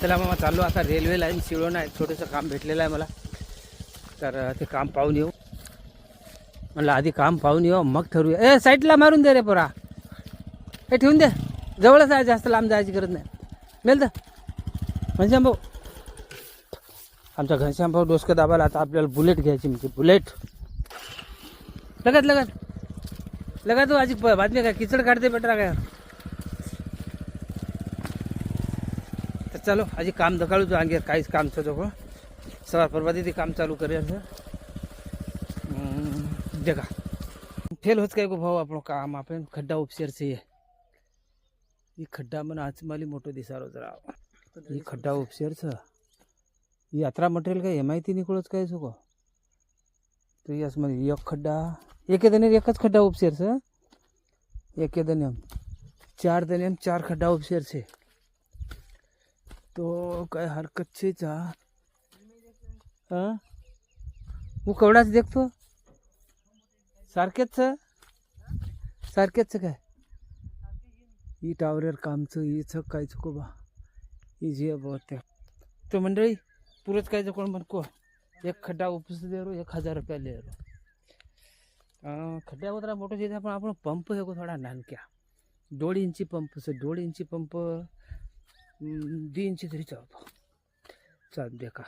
चला मग चाललो आता रेल्वे लाईन शिळून आहे, छोटंसं काम भेटलेलं आहे मला, तर ते काम पाहून येऊ म्हणलं. आधी काम पाहून येऊ मग ठरवूया. साईडला मारून दे रे पोरा, हे ठेवून दे, जवळच आहे, जास्त लांब जायची गरज नाही. मेल तर घनश्याम भाऊ, आमचा घनश्याम भाऊ डोसकं दाबायला. आता आपल्याला बुलेट घ्यायची, म्हणजे बुलेट लगत लगत लगा. तू आजी बातमी काय किचड काढते बेटा काय. तर चलो आजी काम दखाळू तू अंगे काहीच काम सो सवार परवा ते काम चालू करे देखा फेल होत काय गो भाऊ आपण काम. आपण खड्डा उपसेर से ये खड्डा मन आज माली मोठो दिसारो जरा. ये खड्डा उपसेरच यात्रा मटेरियल काय माहिती निकळच काय सो को. तो यस मध्ये एक खड्डा एक एकच खड्डा उपसेरच. एक चार दनियम चार खड्डा उपसेर से तो काय हरकत छे चा. हाँ वो कवडाच देखतो सारखेच सारखेच काय ही टावर कामचं हिच काय चुको बा इजी बहुत. तो मंडळी पुरच काय कोण म्हणको एक खड्डा उपस दे रो 1000 रुपया ले रो. खड्डा उतरा मोठो जे पण आपण पंप है को थोडा नानक्या 1.5 इंची पंप से 1.5 इंची पंप 2 इंची तरी चालतो. चाल देखा